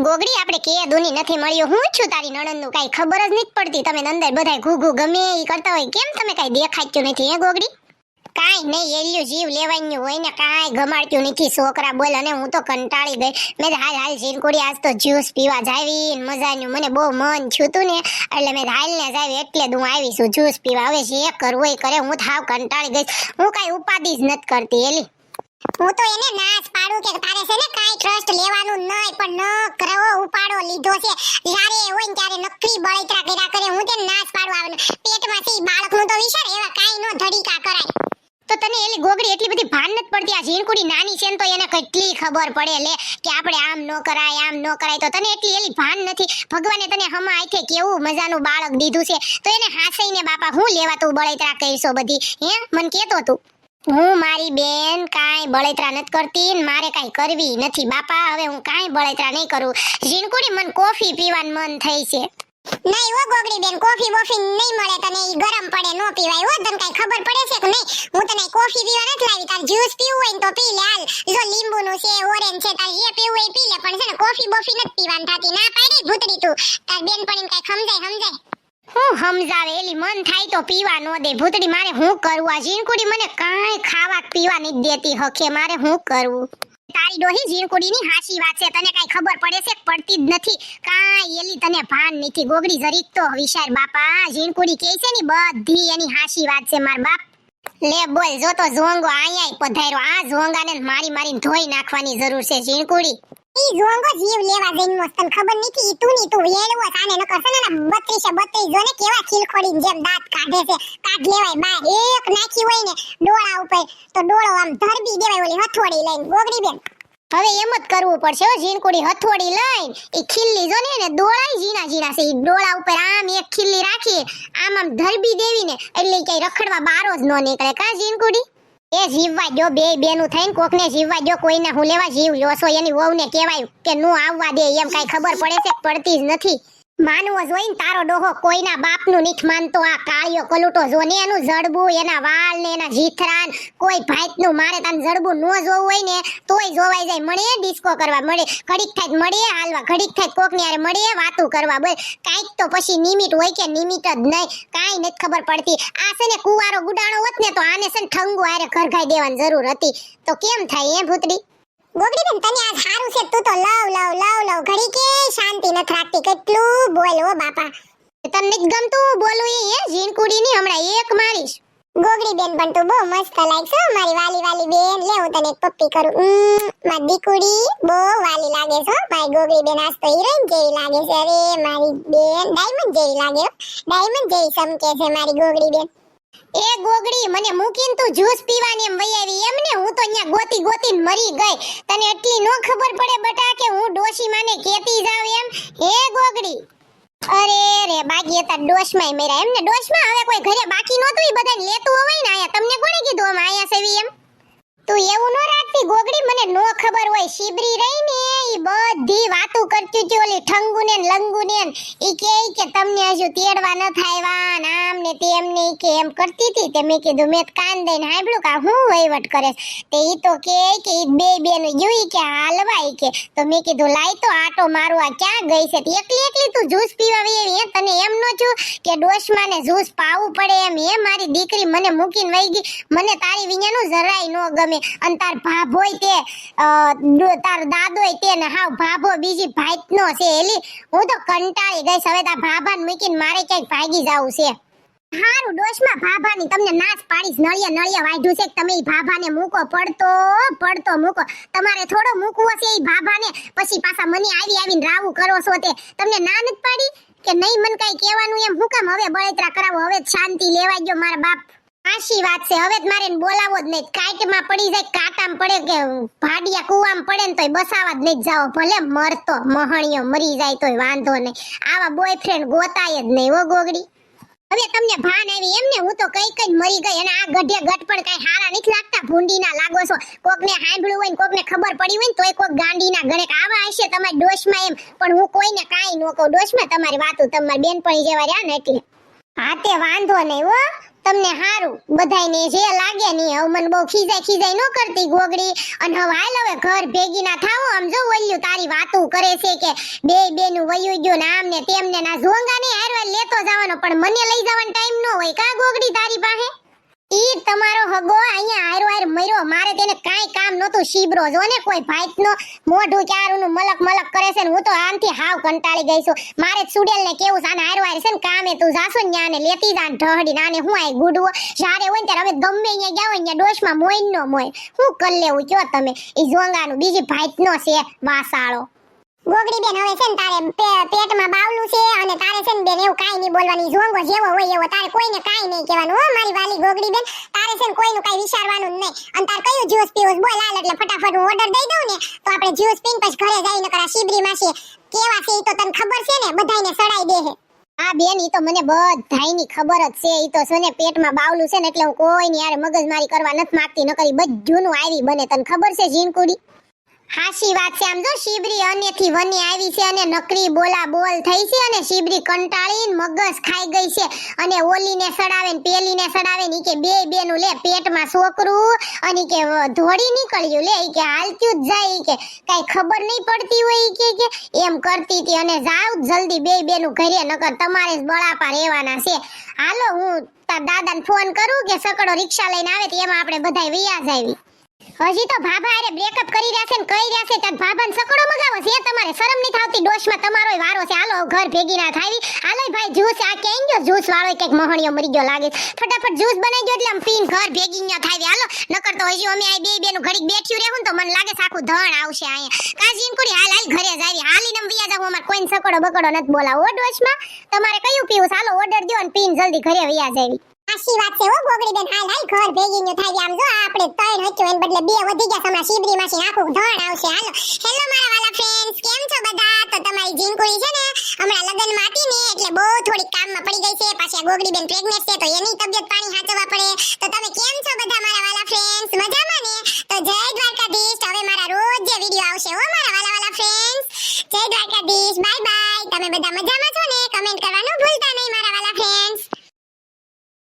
ગોગડી આપણે કે દુની નથી મળ્યો હું છું તારી નણંદનું કાઈ ખબર જ નથી પડતી તમે અંદર બધાય ઘૂઘુ ગમે ઈ કરતા હોય કેમ તમે કાઈ દેખાચ્યું નથી હે ગોગડી કાઈ નહીં એલ્યું જીવ લેવાયું હોય ને કાઈ ગમાડ્યું નથી છોકરા બોલ અને હું તો કંટાળી ગઈ મેં હાલ ઝીણકુડી આજ તો જ્યુસ પીવા જાવી મજાનું મને બહુ મન છૂતું ને એટલે મેં હાલ ને જાવી એટલે હું આવી છું જ્યુસ પીવા હવે જે કરવું એ કરે હું થાવ કંટાળી ગઈ હું કાઈ ઉપાધિ જ નથી કરતી એલી હું તો એને નાશ પાડું કે તારે છે ને કાઈ ટ્રસ્ટ લેવાનું નહીં પણ ન કરવો ઉપાડો લીધો છે જ્યારે હોય ને ત્યારે નકરી બળતરા કર્યા કરે હું તેને નાશ પાડવા આવે પેટમાં થી બાળકનું તો વિચાર એવા કાઈ નો ધડીકા કરાય તો તને એલી ગોગડી એટલી બધી ભાન નથી પડતી આ ઝીણકુડી નાની છે ને તો એને કેટલી ખબર પડે લે કે આપણે આમ ન કરાય તો તને એટલી એલી ભાન નથી ભગવાને તને હમા આથે કેવું મજાનું બાળક દીધું છે તો એને હાસઈને બાપા હું લેવા તું બળતરા કરશો બધી હે મન કેતો તું હું મારી બેન કાઈ બળતરા નથી કરતી ને મારે કાઈ કરવી નથી બાપા હવે હું કાઈ બળતરા નહીં કરું ઝીણકુડી મન કોફી પીવાનું મન થઈ છે નહીં ઓ ગોગડી બેન કોફી બોફી નહીં મળે તને ઈ ગરમ પડે નો પીવાય હો તને કાઈ ખબર પડે છે કે નહીં હું તને કોફી પીવા નથી લાવી તાર જ્યુસ પીવું હોય ને તો પી લે હાલ જો લીંબુનું છે ઓરેન્જ છે તાર જે પીવું હોય પી લે પણ છે ને કોફી બોફી નથી પીવાની થાતી ના પાડી ભૂતડી તું તાર બેન પડીને કાઈ સમજાય હું સમજાવે એલી મન થાય તો પીવા નો દે ભૂતડી મારે હું કરવું આ ઝીણકુડી મને કાઈ ખાવા પીવા નથી દેતી હકે મારે હું કરવું તારી ડોહી ઝીણકુડીની હાસી વાત છે તને કાઈ ખબર પડે છે પડતી જ નથી કાઈ એલી તને ભાન નથી ગોગડી જરીક તો વિચાર બાપા ઝીણકુડી કહે છે ને બધી એની હાસી વાત છે માર બાપ લે બોલ જો તો ઝોંગો આયા પધાર્યો આ ઝોંગાને મારીને ધોઈ નાખવાની જરૂર છે ઝીણકુડી ઈ ઝોંગો જીવ લેવા જઈનો તને ખબર નથી તું વેળવો આને ન કરશે ને 32 જોને કેવા ખીલખોડીને જેમ દાંત કાઢે છે કાઢ લેવાય બાર એક નાખી હોય ને ડોળા ઉપર તો ડોળો આમ ધરબી દેવાય ઓલી હથોડી લઈને ગોગડી બેન હવે એમ જ કરવું પડશે હો ઝીણકુડી હથોડી લઈને ઈ ખીલ્લી જો ને ડોળાય ઝીણા છે ઈ ડોળા ઉપર આમ એક ખીલ્લી રાખી આમ ધરબી દેવીને એટલે કઈ રખડવા બારો જ ન નીકળે કા ઝીણકુડી એ જીવવા જો બે બેનું થઈને કોકને જીવવા જો કોઈને હું લેવા જીવ લોસો એની વહુને કહેવાય કે નો આવવા દે એમ કાઈ ખબર પડે છે પડતી જ નથી માનવો જોઈને તારો ડોહો કોઈના બાપનું નીઠ માનતો આ કાળિયો કલુટો જોને એનું જડબું એના વાળ ને એના જીથરાન કોઈ ભાઈતનું મારે તાન જડબું નો જોવું હોય ને તોય જોવાઈ જાય મળે ડિસ્કો કરવા મળે ઘડીક થાય મળે હાલવા ઘડીક થાય કોકની આરે મળે વાતું કરવા બોલ કાઈક તો પછી નિમિત હોય કે નિમિત જ નહીં કાઈ નથી ખબર પડતી આ છે ને કુવારો ગુડાણો હોત ને તો આને છે ને ઠંગુ આરે ઘરઘાઈ દેવાની જરૂર હતી તો કેમ થાય એ ભૂતડી ગોગડી બેન તને આજ હારું છે તું તો લવ ઘડી કે શાંતિ નથી રાખતી કેટલું બોલો બાપા તને જ ગમતું બોલું એ ઝીણકુડીની હમણાં એક મારીશ ગોગડી બેન પણ તું બહુ મસ્ત લાગશો મારી વાલી બેન લે હું તને એક પપ્પી કરું મારી દીકુડી બહુ વાલી લાગે છો મારી ગોગડી બેન આજ તો હિરોઈન જેવી લાગે છે અરે મારી બેન ડાયમંડ જેવી લાગે ડાયમંડ જેવી ચમકે છે મારી ગોગડી બેન એ ગોગડી મને મૂકીને તું જ્યુસ પીવાની એમ વઈ આવી એમને હું તો અહીંયા ગોતીને મરી ગઈ તને એટલી નો ખબર પડે બટા કે હું ડોશી માને કેતી જાવ એમ હે ગોગડી અરે રે બાકી હતા ડોશમાં મેરા એમને ડોશમાં હવે કોઈ ઘરે બાકી નહોતું ઈ બધાને લેતું હોય ને આયા તમને કોણે કીધું આમ આયા સેવી એમ તું એવું નો રાખતી ગોગડી મને નો ખબર હોય શિબરી રહી ને ઈ બધી વાતો કરતી હતી ઓલી ઠંગુને ને લંગુને ઈ કે તમને હજુ તેડવા ન થાયવા નામ ને તેમને કે એમ કરતી હતી તે મેં કીધું મેં કાન દઈને હાંભળ્યું કે હું વહીવટ કરે તે ઈ તો કે ઈ બે જોઈ કે હાલવાય કે તો મેં કીધું લાઈ તો આટો મારવા ક્યાં ગઈ છે એકલી તું જ્યુસ પીવા વેવી તને એમ નો છું કે ડોશમાં ને જ્યુસ પાવું પડે એમ એ મારી દીકરી મને મૂકીને વઈ ગઈ મને તારી વિયાનું જરાય નો ગમે અને તાર ભાભોય તે તાર દાદોય તે ને હાવ ભાભો બીજી ભાઈતનો છે એલી હું તો કંટાળી ગઈ હવે તાર ભાભાને મૂકીને મારે ક્યાંક ભાગી જાવું છે હારું ડોશમાં ભાભાની તમને નાશ પાડીશ નળિયા વાઢ્યું છે કે તમે ઈ ભાભાને મૂકો પડતો મૂકો તમારે થોડો મૂકવો છે ઈ ભાભાને પછી પાછા મને આવીને રાવું કરો છો તે તમને ના નથી પાડી કે નહીં મન કાઈ કહેવાનું એમ હું કામ હવે બળતરા કરાવો હવે શાંતિ લેવાઈ ગયો મારા બાપ આશી વાત છે હવે મારે બોલાવો જ નહીં કાટમાં પડી જાય કાટામાં પડે કે ભાડિયા કુવામાં પડે ને તોય બસાવા જ નહીં જાઓ ભલે મરતો મહણિયો મરી જાય તોય વાંધો નહીં આવા બોયફ્રેન્ડ ગોતાય જ નહીં હો ગોગડી હવે તમને ભાન આવી એમને હું તો કઈ મરી ગઈ અને આ ગઢે ગઢ પણ કઈ હારા નથી લાગતા ભૂંડીના લાગો છો કોકને હાંભળ્યું હોય ને કોકને ખબર પડી હોય ને તોય કોક ગાંડીના ઘરે આવા હશે તમારી ડોશમાં એમ પણ હું કોઈને કાઈ નો કહું ડોશમાં તમારી વાતો તમારી બેનપણી જેવા રહ્યા ને એટલે હા તે વાંધો નહીં હો તમને હારું બધાયને જે લાગે ની હવે મને બહુ ખીજાય ન કરતી ગોગડી અને હવે હાલ હવે ઘર ભેગી ના થાવો આમ જો ઓલ્યું તારી વાતું કરે છે કે બેનું વયું ગયો ને આમ ને તેમ ને ના ઝોંગા ને હારવા લેતો જવાનો પણ મને લઈ જવાનો ટાઈમ ન હોય કા ગોગડી તારી પાસે ઈ તમારો હગો અહીંયા હારો મર્યો મારે તેને કાઈ કામ નહોતું શીબરો જો ને કોઈ ભાઈતનો મોઢું ચારુનું મલક કરે છે ને હું તો આમથી હાવ કંટાળી ગઈ છું મારે સુડેલ ને કેવું છે ને હારો છે ને કામે તું જાસો ને ન્યાને લેતી જા ઢહડી નાને હું આઈ ગુડવો જ્યારે હોય ને ત્યારે અમે ગમે અહીંયા જાવ અહીંયા ડોશમાં મોઈન નો મોય હું કર લેવું કયો તમે ઈ જોંગાનું બીજી ભાઈતનો છે વાસાળો ગોગડી બેન હવે છે ને તારે પેટમાં બાવલું છે અને તારે છે ને બેન એવું કાઈ નહીં બોલવાની જોંગો જેવો હોય એવો તારે કોઈને કાઈ નહીં કહેવાનું હો મારી વાલી ગોગડી બેન તારે છે ને કોઈનું કાઈ વિચારવાનું નહીં અને તાર કયું જ્યુસ પીવું બોલ હાલ એટલે ફટાફટ હું ઓર્ડર દઈ દઉં ને તો આપણે જ્યુસ પીને પછી ઘરે જઈને કરા શીબરી માસી કેવા છે ઈ તો તને ખબર છે ને બધાયને સડાઈ દે હે હા બેન ઈ તો મને બધાયની ખબર જ છે ઈ તો છે ને પેટમાં બાવલું છે ને એટલે હું કોઈની યાર મગજમારી કરવા નથી માંગતી ન કરી બધુંનું આવી બને તને ખબર છે જીનકુડી હાસી વાત છે આમ જો શીબરી અનેથી વને આવી છે અને નકરી બોલા બોલ થઈ છે અને શીબરી કંટાળીને મગજ ખાઈ ગઈ છે અને ઓલીને સડાવે ને પેલીને સડાવે ને ઈ કે બેનું લે પેટમાં છોકરું અને કે ધોડી નીકળ્યું લે ઈ કે હાલતું જ જાય ઈ કે કાઈ ખબર નહીં પડતી હોય ઈ કે એમ કરતી હતી અને જાવ જલ્દી બેનું ઘરે નકર તમારે જ બળાપા રહેવાના છે હાલો હું તાર દાદાને ફોન કરું કે સકડો રિક્ષા લઈને આવે તો એમાં આપણે બધાય વૈયા જાવી હજી તો ભાભા અરે બ્રેકઅપ કરી રહ્યા છે ને કહી રહ્યા છે તાર ભાભાને સકડો મગાવો છે તમારે શરમ નહીં થાવતી ડોશમાં તમારોય વારો છે હાલો ઘર ભેગી ના થાવી હાલો ભાઈ જ્યુસ આ કેમ ગયો જ્યુસ વાળો કઈક મહણિયો મરી ગયો લાગે ફટાફટ જ્યુસ બનાવી ગયો એટલે આમ પીન ઘર ભેગી ન થાવી હાલો નકર તો હજી અમે આ બેનું ઘડીક બેઠ્યું રહેવું તો મને લાગે છે આખું ધણ આવશે અહીંયા કાજીન કુડી હાલ ઘરે જાવી હાલીને વિયા જાવ અમાર કોઈને સકડો બકડો નથી બોલાવો ડોશમાં તમારે કયું પીવું હાલો ઓર્ડર દો અને પીન જલ્દી ઘરે વિયા જાવી આશી વાત છે હો ગોગડી બેન હાલ ઘર ભેગી ન્યુ થાય આમ જો આપણે ત્રણ હચ્યો એને બદલે બે વધી ગયા હમણાં શીબરી માસી આખું ધણ આવશે હાલો હેલો મારા વાલા ફ્રેન્ડ્સ કેમ છો બધા તો તમારી જીનકુડી છે ને હમણાં લગનમાં હતી ને એટલે બહુ થોડીક કામમાં પડી ગઈ છે પાછી ગોગડી બેન પ્રેગ્નેન્ટ છે તો એની તબિયત પાણી હાચવવા પડે તો તમે કેમ છો બધા મારા વાલા ફ્રેન્ડ્સ મજામાં ને તો જય દ્વારકાધીશ હવે મારા રોજ જે વિડિયો આવશે હો મારા વાલા ફ્રેન્ડ્સ જય દ્વારકાધીશ બાય બાય તમે બધા મજામાં છો